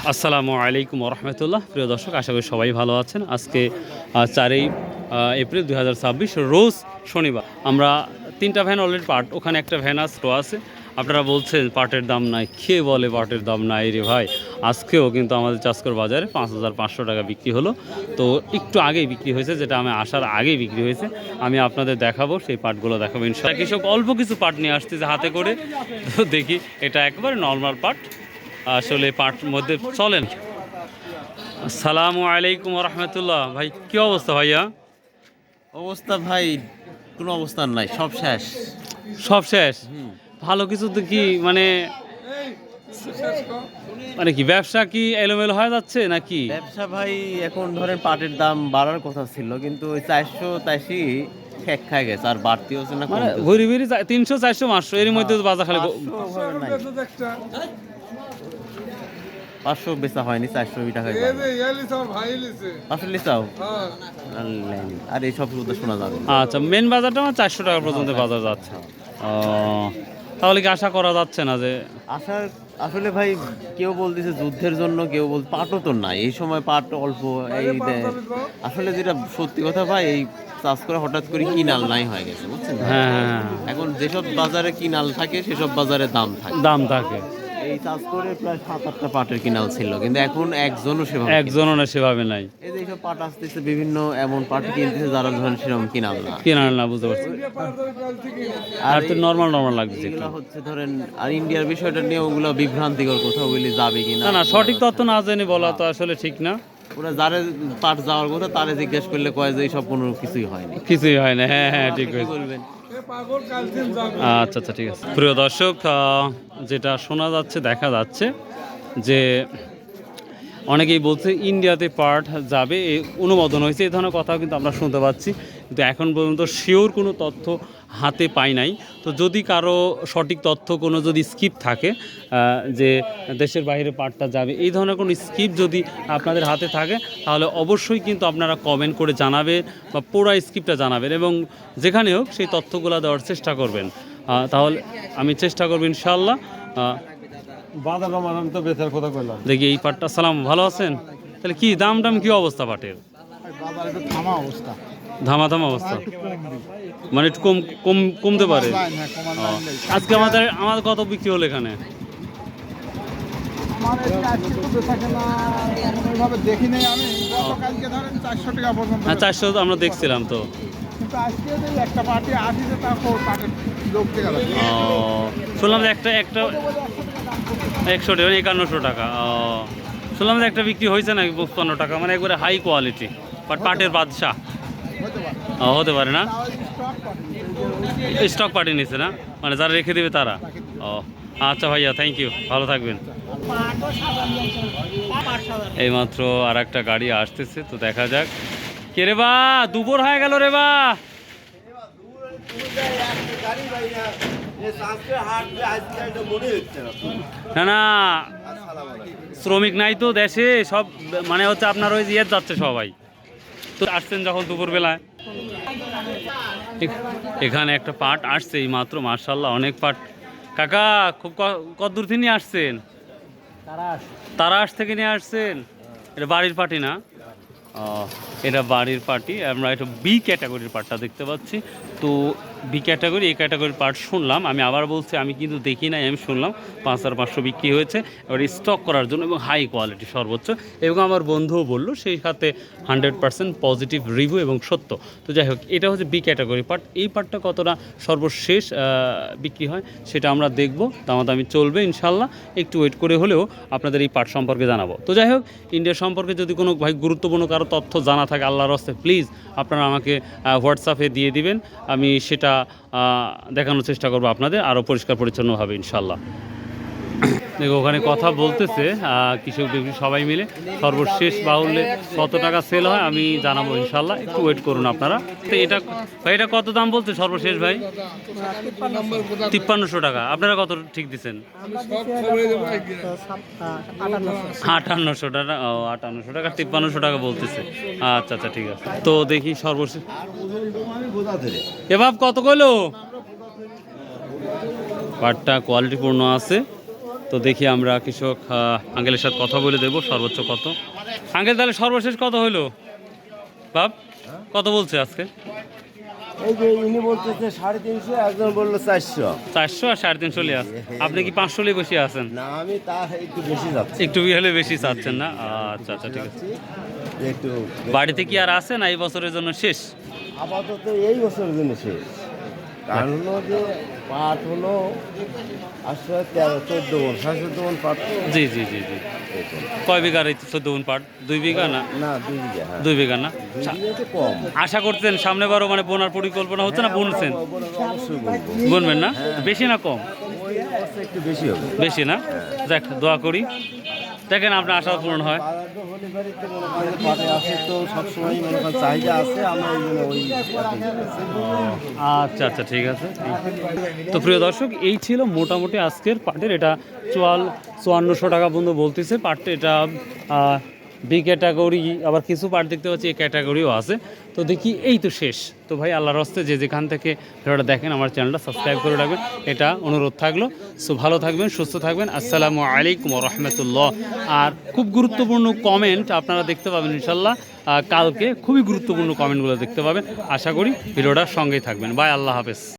আসসালামু আলাইকুম রহমতুল্লাহ। প্রিয় দর্শক, আশা করি সবাই ভালো আছেন। আজকে 4 এপ্রিল 2026 রোজ শনিবার। আমরা 3টা ভ্যান অলরেডি পার্ট, ওখানে একটা ভ্যান আছে। আপনারা বলছেন পাটের দাম নাই, খেয়ে বলে পাটের দাম নাই রে ভাই। আজকেও কিন্তু আমাদের চাষকর বাজারে 5,500 টাকা বিক্রি হলো। তো একটু আগেই বিক্রি হয়েছে, যেটা আমি আসার আগেই বিক্রি হয়েছে। আমি আপনাদের দেখাবো, সেই পাটগুলো দেখাবো ইনশাআল্লাহ। কৃষক অল্প কিছু পাট নিয়ে আসতেছে হাতে করে, তো দেখি। এটা একবারে নর্মাল পাট, আসলে পাট মধ্যে চলেন। আসসালামু আলাইকুম রহমতুল্লাহ। ভাই কি অবস্থা ভাইয়া? অবস্থা ভাই কোনো অবস্থান নাই, সব শেষ। সব শেষ? ভালো কিছু তো কি মানে মানে কি ব্যবসা কি এলোমেলো হয়ে যাচ্ছে নাকি? ব্যবসা ভাই এখন ধরেন পাটের দাম বাড়ার কথা ছিল, কিন্তু ওই 483 ঠেক খাই গেছে, আর বাড়তি হচ্ছে না, মানে কমতেছে। ঘুরি ঘুরি 300 400 500 এর মধ্যে তো বাজার খালি 500 বেচা হয়নি, 400 টাকা। 500 লিচাও আর এই সব কথা শোনা যাবে না। আচ্ছা, মেন বাজারটা আমার 400 টাকা পর্যন্ত বাজার যাচ্ছে। ও, তাহলে কি আশা করা যাচ্ছে না যে আসার আসলে ভাই কেউ বলতেছে যুদ্ধের জন্য, কেউ বল পাটও তো নাই এই সময়, পাট অল্প এই আসলে যেটা সত্যি কথা ভাই, এই চাষ করে হঠাৎ করে কিনাল নাই হয়ে গেছে, বুঝছেন? হ্যাঁ, এখন যেসব বাজারে কিনাল থাকে সেসব বাজারে দাম থাকে। দাম থাকে। এই চাষ করে প্রায় 7-8টা পাটের কিনাল ছিল, কিন্তু এখন একজনও না সেভাবে নাই। এই যে এইসব পাট আসতেছে, বিভিন্ন এমন পাট কিনতেছে যারা ধরেন সেরকম কিনাল না, কেনার না, বুঝতে পারছি। আর তো নর্মাল লাগছে এগুলো হচ্ছে ধরেন। আর ইন্ডিয়ার বিষয়টা নিয়ে ওগুলো বিভ্রান্তিকর, কোথাও বলি যাবে কিনা। না, সঠিক তথ্য না জেনে বলা তো আসলে ঠিক না। ওরা যারে পাট যাওয়ার কথা তারে জিজ্ঞেস করলে কয় যে এইসব কোনো কিছুই হয়নি, কিছুই হয় না। হ্যাঁ, ঠিক কি আছে। বলবেন? আচ্ছা, ঠিক আছে। প্রিয় দর্শক, যেটা শোনা যাচ্ছে, দেখা যাচ্ছে যে অনেকেই বলছে ইন্ডিয়াতে পাট যাবে, এই অনুমোদন হয়েছে, এই ধরনের কথাও কিন্তু আমরা শুনতে পাচ্ছি। কিন্তু এখন পর্যন্ত শিওর কোনো তথ্য হাতে পাই নাই। তো যদি কারো সঠিক তথ্য কোনো যদি স্কিপ থাকে, যে দেশের বাইরে পাটটা যাবে, এই ধরনের কোনো স্কিপ যদি আপনাদের হাতে থাকে, তাহলে অবশ্যই কিন্তু আপনারা কমেন্ট করে জানাবেন বা পুরো স্কিপটা জানাবেন, এবং যেখানে হোক সেই তথ্যগুলো দেওয়ার চেষ্টা করবেন। তাহলে আমি চেষ্টা করব ইনশাআল্লাহ। বাজার তো বেচার কথা কইলাম। দেখি এই পাটটা। সালাম, ভালো আছেন? তাহলে কি দাম কি অবস্থা পাটের? বাজার একটু থামা অবস্থা, ধামা অবস্থা, মানে একটু কমতে পারে। আজকে আমাদের কত বিক্রি হলো এখানে? দেখি নাই আমি, গতকালকে ধরেন 400 টাকা পর্যন্ত। হ্যাঁ, 400 আমরা দেখছিলাম তো। কিন্তু আজকে যে একটা পার্টি আসিছে, তারপর পাটের লোক থেকে শুনলাম যে একটা 100 টাকা, 5100 টাকা। শুনলাম যে একটা বিক্রি হয়েছে নাকি 55 টাকা, মানে একবারে হাই কোয়ালিটি পাটের বাদশা। হতে পারে না, স্টক পার্টি নিচ্ছে না, মানে যারা রেখে দেবে তারা। আচ্ছা ভাইয়া, থ্যাংক ইউ, ভালো থাকবেন। এইমাত্র আর একটা গাড়ি আসতেছে, তো দেখা যাক। কে রে বা, দুপুর হয়ে গেল রে বা। না, শ্রমিক নাই তো দেশে, সব মানে হচ্ছে আপনার ওই ইয়ে যাচ্ছে সবাই। তো আসছেন যখন দুপুরবেলায়, এখানে একটা পাট আসছে এই মাত্র, মার্শাল্লাহ অনেক পাট। কাকা, খুব কত দূর থেকে নিয়ে আসছেন? তারাস থেকে নিয়ে আসছেন? এটা বাড়ির পার্টি না? এটা বাড়ির পার্টি। আমরা একটু বি ক্যাটাগরির পার্টটা দেখতে পাচ্ছি। তো বি ক্যাটাগরি, এই ক্যাটাগরির পার্ট শুনলাম, আমি আবার বলছি, আমি কিন্তু দেখি নাই, আমি শুনলাম 5,500 বিক্রি হয়েছে। এবার স্টক করার জন্য, এবং হাই কোয়ালিটি সর্বোচ্চ, এবং আমার বন্ধুও বললো সেই সাথে 100% পজিটিভ রিভিউ এবং সত্য। তো যাই হোক, এটা হচ্ছে বি ক্যাটাগরি পার্ট। এই পার্টটা কতটা সর্বশেষ বিক্রি হয় সেটা আমরা দেখবো। দামাদামি চলবে ইনশাল্লাহ, একটু ওয়েট করে হলেও আপনাদের এই পার্ট সম্পর্কে জানাবো। তো যাই হোক, ইন্ডিয়া সম্পর্কে যদি কোনো ভাই গুরুত্বপূর্ণ কারো তথ্য জানা থাকে, আল্লাহর রাস্তায় প্লিজ আপনারা আমাকে হোয়াটসঅ্যাপে দিয়ে দিবেন। আমি সেটা দেখানোর চেষ্টা করবো আপনাদের আরও পরিষ্কার পরিচ্ছন্নভাবে ইনশাল্লাহ। দেখো, ওখানে কথা বলতেছে কৃষক বিক্রি সবাই মিলে। সর্বশেষ বাহুল্যে কত টাকা সেল হয় আমি জানাবো ইনশাল্লাহ, একটু ওয়েট করুন আপনারা। তো এটা ভাই, এটা কত দাম বলছে সর্বশেষ ভাই? 5300 টাকা। আপনারা কত ঠিক দিচ্ছেন? 5800 টাকা। 5800 টাকা, 5300 টাকা বলতেছে। আচ্ছা, ঠিক আছে। তো দেখি সর্বশেষ এবার কত কইলো? পাটটা কোয়ালিটিপূর্ণ আছে, তো দেখি আমরা কৃষক আঙ্কেলের সাথে কথা বলে দেবো সর্বোচ্চ কত। আঙ্কেল তাহলে সর্বশেষ কত হলো বাপ, কত বলছে আজকে? এই যে ইনি বলতেছে 350, একজন বললো 400। 400 আর 350 আছে। আপনি কি 500 লে বসে আছেন? না, আমি তা একটু বেশি যাচ্ছি। একটু হলে বেশি চাচ্ছেন না? আচ্ছা আচ্ছা, ঠিক আছে। একটু বাড়িতে কি আর আছে না এই বছরের জন্য শেষ? আপাতত এই বছরের জন্য শেষ। কারণ হলো যে পাট হলো আসলে 13-14 মণ, 14 মণ পাট তো। জি জি জি জি। কয় বিঘার এই 14 মণ পাট? 2 বিঘা না? না, 2 বিঘা। হ্যাঁ, 2 বিঘা না? 2 বিঘা তো কম। আশা করতেন সামনে বারও মানে বোনার পরিকল্পনা হচ্ছে না বুনছেন? অবশ্যই বলবো। বুনবেন না? বেশি না কম? ওই বছর একটু বেশি হবে। বেশি না? যাক, দোয়া করি দেখেন আপনার আশা পূরণ হয়। বাজার তো হলে বাড়িতে মনে করেন পাটে আসে তো সবসময় মনে করেন চাহিদা আছে, আমরা এই জন্য ওই আচ্ছা আচ্ছা, ঠিক আছে। তো প্রিয় দর্শক, এই ছিল মোটামুটি আজকের পাটের। এটা 5400 টাকা পর্যন্ত বলতেছে পাটটা। এটা বি ক্যাটাগরি, আবার কিছু পাট দেখতে পাচ্ছি এ ক্যাটাগরিও আছে। তো দেখি এই তো শেষ। তো ভাই আল্লাহর হস্তে যে যেখান থেকে ভিডিওটা দেখেন আমার চ্যানেলটা সাবস্ক্রাইব করে রাখবেন, এটা অনুরোধ থাকলো। সো ভালো থাকবেন, সুস্থ থাকবেন। আসসালামু আলাইকুম ওয়া রাহমাতুল্লাহ। আর খুব গুরুত্বপূর্ণ কমেন্ট আপনারা দেখতে পাবেন ইনশাল্লাহ কালকে। খুবই গুরুত্বপূর্ণ কমেন্টগুলো দেখতে পাবেন। আশা করি ভিডিওটার সঙ্গেই থাকবেন। বাই, আল্লাহ হাফেজ।